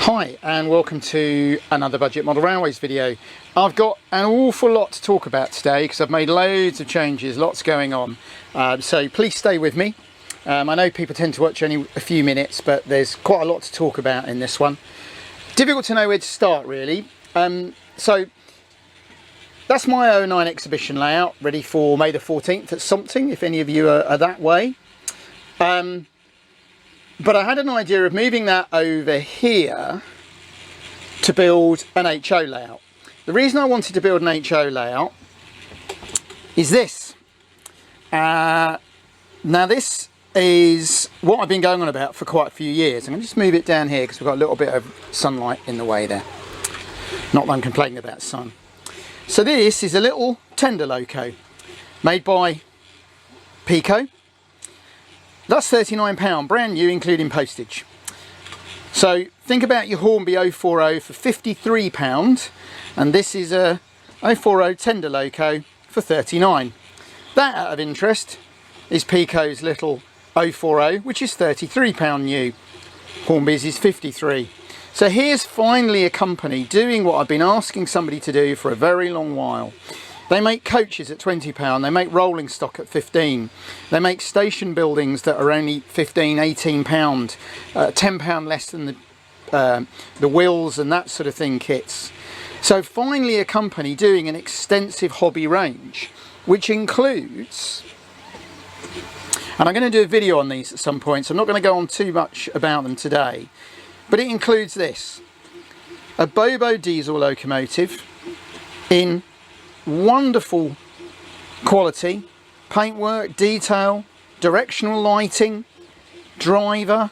Hi and welcome to another Budget Model Railways video. I've got an awful lot to talk about today because I've made loads of changes, lots going on. So please stay with me. I know people tend to watch only a few minutes, but there's quite a lot to talk about in this one. Difficult to know where to start really. So that's my 09 exhibition layout ready for May the 14th at something, if any of you are that way. But I had an idea of moving that over here to build an HO layout. The reason I wanted to build an HO layout is this. Now this is what I've been going on about for quite a few years. I'm going to just move it down here because we've got a little bit of sunlight in the way there. Not that I'm complaining about sun. So this is a little tender loco made by Pico. That's £39, brand new, including postage. So think about your Hornby 040 for £53, and this is a 040 tender loco for £39. That, out of interest, is Pico's little 040, which is £33 new. Hornby's is £53. So here's finally a company doing what I've been asking somebody to do for a very long while. They make coaches at £20, they make rolling stock at £15, they make station buildings that are only £15, £18, £10 less than the wheels and that sort of thing kits. So finally a company doing an extensive hobby range, which includes, and I'm going to do a video on these at some point, so I'm not going to go on too much about them today, but it includes this: a Bobo diesel locomotive in wonderful quality, paintwork, detail, directional lighting, driver.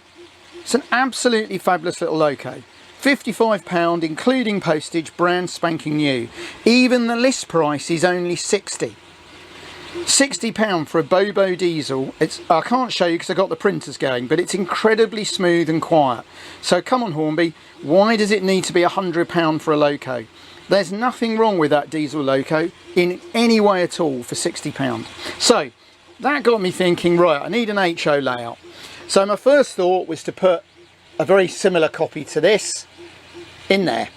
It's an absolutely fabulous little loco. £55 including postage, brand spanking new. Even the list price is only £60. £60 for a Bobo diesel. I can't show you because I've got the printers going, but it's incredibly smooth and quiet. So come on Hornby, why does it need to be £100 for a loco? There's nothing wrong with that diesel loco in any way at all for £60. So that got me thinking, right, I need an HO layout. So my first thought was to put a very similar copy to this in there.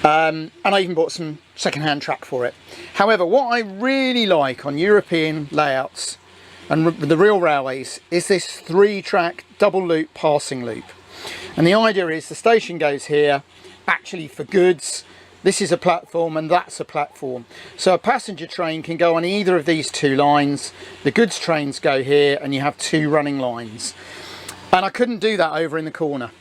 And I even bought some second-hand track for it. However, what I really like on European layouts and the real railways is this 3-track double loop passing loop. And the idea is the station goes here, actually for goods. This is a platform and that's a platform. So a passenger train can go on either of these two lines. The goods trains go here and you have two running lines. And I couldn't do that over in the corner.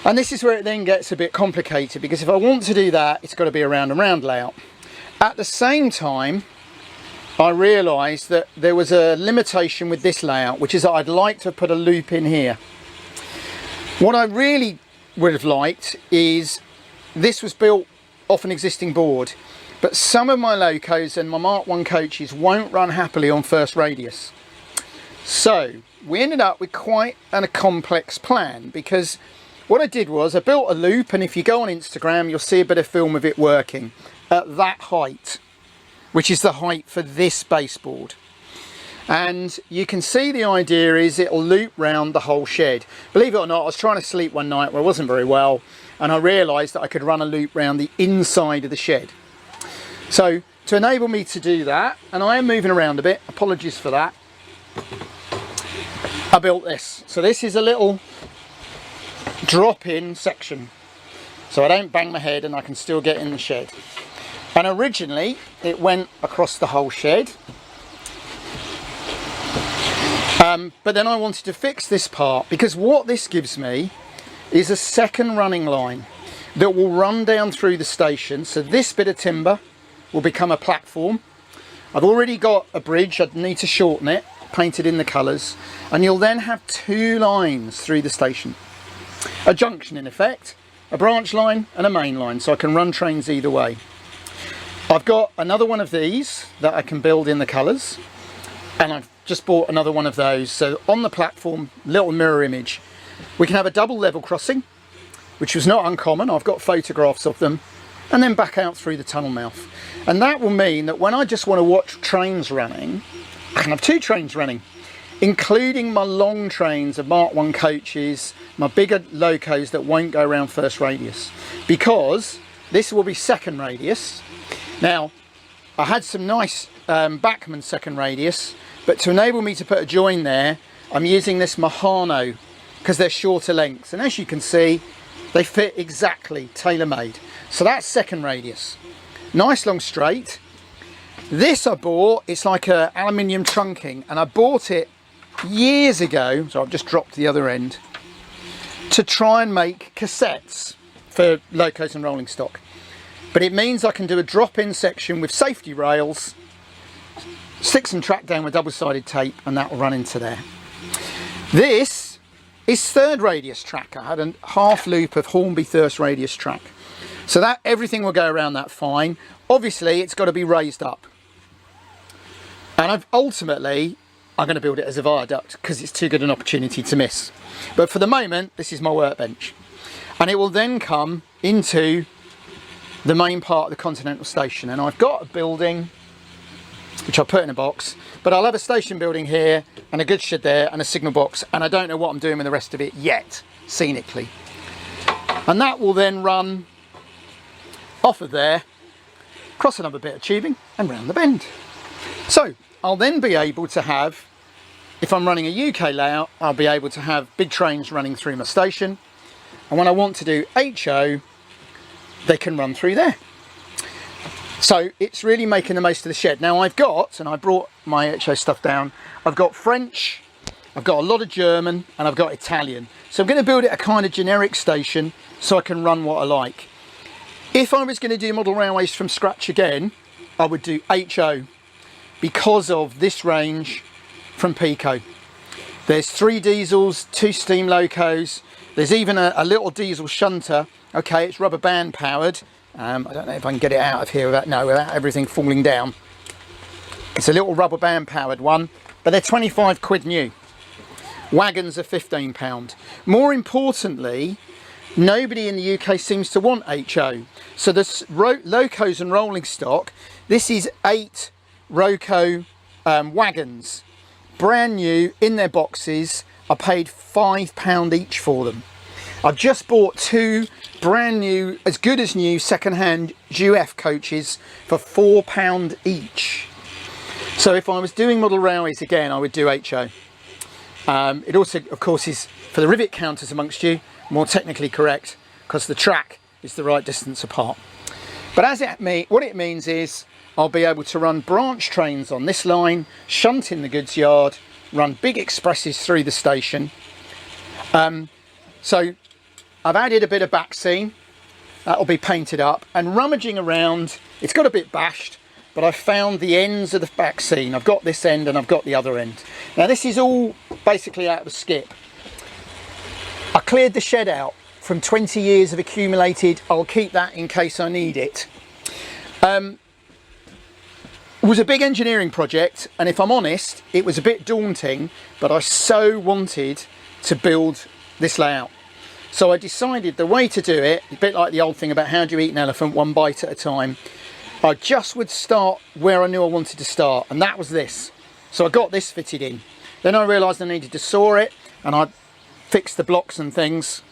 And this is where it then gets a bit complicated, because if I want to do that, it's got to be a round and round layout. At the same time, I realised that there was a limitation with this layout, which is that I'd like to put a loop in here. What I really would have liked is this was built off an existing board, but some of my locos and my Mark 1 coaches won't run happily on first radius. So we ended up with quite a complex plan, because what I did was I built a loop, and if you go on Instagram you'll see a bit of film of it working at that height, which is the height for this baseboard. And you can see the idea is it'll loop round the whole shed. Believe it or not, I was trying to sleep one night where I wasn't very well, and I realised that I could run a loop round the inside of the shed. So to enable me to do that, and I am moving around a bit, apologies for that, I built this. So this is a little drop-in section, so I don't bang my head and I can still get in the shed. And originally it went across the whole shed, but then I wanted to fix this part, because what this gives me is a second running line that will run down through the station. So this bit of timber will become a platform. I've already got a bridge, I'd need to shorten it, painted in the colours, and you'll then have two lines through the station. A junction in effect, a branch line and a main line, so I can run trains either way. I've got another one of these that I can build in the colours, and I've just bought another one of those. So on the platform, little mirror image, we can have a double level crossing, which was not uncommon. I've got photographs of them, and then back out through the tunnel mouth. And that will mean that when I just want to watch trains running, I can have two trains running. including my long trains of Mark 1 coaches, my bigger locos that won't go around first radius, because this will be second radius. Now, I had some nice Bachmann second radius, but to enable me to put a join there, I'm using this Mahano because they're shorter lengths, and as you can see, they fit exactly tailor-made. So that's second radius. Nice long straight. This I bought, it's like a aluminium trunking, and I bought it years ago, so I've just dropped the other end, to try and make cassettes for locos and rolling stock. But it means I can do a drop-in section with safety rails, stick some track down with double-sided tape, and that will run into there. This is third radius track. I had a half loop of Hornby Thirst radius track. So that everything will go around that fine. Obviously, it's got to be raised up. And I'm going to build it as a viaduct because it's too good an opportunity to miss. But for the moment, this is my workbench. And it will then come into the main part of the Continental Station. And I've got a building, which I'll put in a box, but I'll have a station building here and a goods shed there and a signal box, and I don't know what I'm doing with the rest of it yet, scenically. And that will then run off of there, across another bit of tubing and round the bend. So I'll then be able to have, if I'm running a UK layout, I'll be able to have big trains running through my station, and when I want to do HO, they can run through there. So it's really making the most of the shed. Now I've got, and I brought my HO stuff down, I've got French, I've got a lot of German, and I've got Italian. So I'm going to build it a kind of generic station so I can run what I like. If I was going to do model railways from scratch again, I would do HO because of this range from Pico. There's 3 diesels, 2 steam locos, there's even a little diesel shunter. Okay, it's rubber band powered. I don't know if I can get it out of here without everything falling down. It's a little rubber band powered one, but they're 25 quid new. Wagons are £15. More importantly, nobody in the UK seems to want HO. So the locos and rolling stock, this is 8 Roco wagons, brand new in their boxes. I paid £5 each for them. I've just bought 2 brand new, as good as new, second-hand UF coaches for £4 each. So if I was doing model railways again, I would do HO. It also, of course, is, for the rivet counters amongst you, more technically correct because the track is the right distance apart. But what it means is I'll be able to run branch trains on this line, shunt in the goods yard, run big expresses through the station. So I've added a bit of back seam, that'll be painted up, and rummaging around, it's got a bit bashed, but I've found the ends of the back seam. I've got this end and I've got the other end. Now this is all basically out of the skip. I cleared the shed out from 20 years of accumulated, I'll keep that in case I need it. It was a big engineering project, and if I'm honest, it was a bit daunting, but I so wanted to build this layout. So I decided the way to do it, a bit like the old thing about how do you eat an elephant, one bite at a time, I just would start where I knew I wanted to start, and that was this. So I got this fitted in. Then I realised I needed to saw it, and I fixed the blocks and things.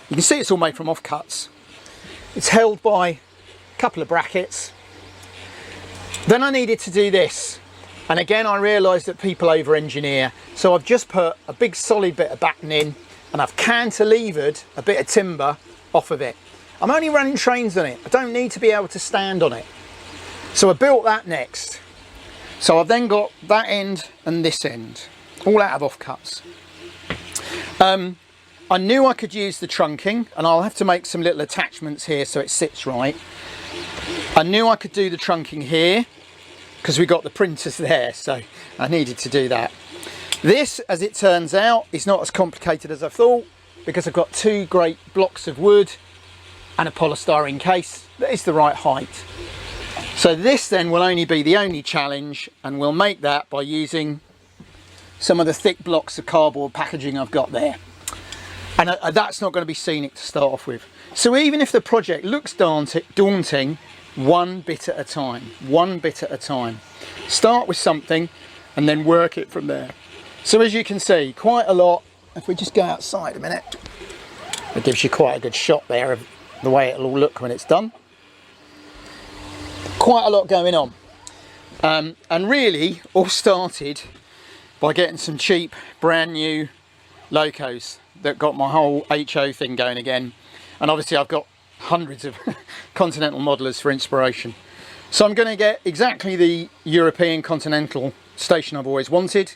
You can see it's all made from offcuts. It's held by a couple of brackets. Then I needed to do this, and again I realised that people over-engineer, so I've just put a big solid bit of batten in, and I've cantilevered a bit of timber off of it. I'm only running trains on it, I don't need to be able to stand on it. So I built that next. So I've then got that end and this end, all out of offcuts. I knew I could use the trunking, and I'll have to make some little attachments here so it sits right. I knew I could do the trunking here because we got the printers there, so I needed to do that. This, as it turns out, is not as complicated as I thought because I've got 2 great blocks of wood and a polystyrene case that is the right height. So this then will only be the only challenge, and we'll make that by using some of the thick blocks of cardboard packaging I've got there. And that's not going to be scenic to start off with. So even if the project looks daunting, one bit at a time, one bit at a time. Start with something and then work it from there. So as you can see, quite a lot. If we just go outside a minute, it gives you quite a good shot there of the way it'll all look when it's done. Quite a lot going on. And really all started by getting some cheap brand new locos that got my whole HO thing going again. And obviously I've got hundreds of Continental modelers for inspiration. So I'm going to get exactly the European Continental station I've always wanted.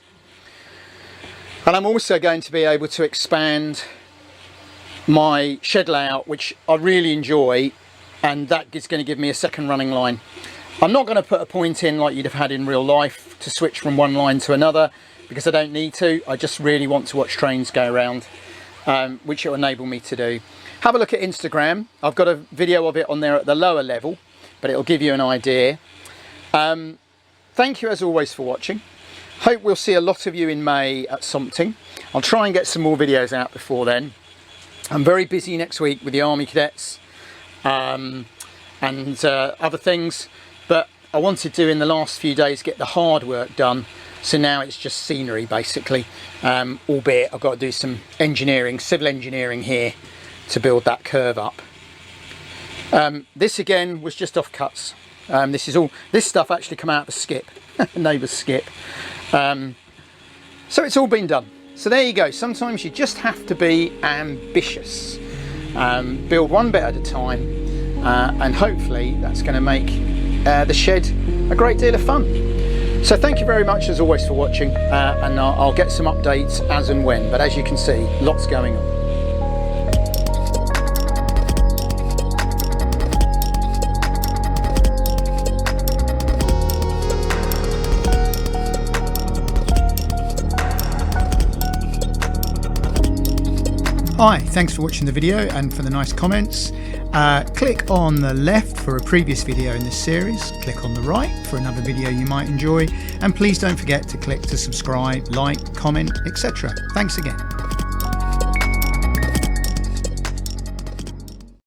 And I'm also going to be able to expand my shed layout, which I really enjoy, and that is going to give me a second running line. I'm not going to put a point in like you'd have had in real life to switch from one line to another, because I don't need to. I just really want to watch trains go around, which it will enable me to do. Have a look at Instagram. I've got a video of it on there at the lower level, but it'll give you an idea. Thank you as always for watching. Hope we'll see a lot of you in May at something. I'll try and get some more videos out before then. I'm very busy next week with the Army Cadets and other things, but I wanted to in the last few days get the hard work done, so now it's just scenery basically, albeit I've got to do some engineering, civil engineering here to build that curve up. This again was just offcuts. This stuff actually come out of a skip, a neighbour's skip. So it's all been done. So there you go. Sometimes you just have to be ambitious. Build one bit at a time, and hopefully that's going to make the shed a great deal of fun. So thank you very much as always for watching, and I'll get some updates as and when, but as you can see, lots going on. Hi, thanks for watching the video and for the nice comments. Click on the left for a previous video in this series, click on the right for another video you might enjoy, and please don't forget to click to subscribe, like, comment, etc. Thanks again.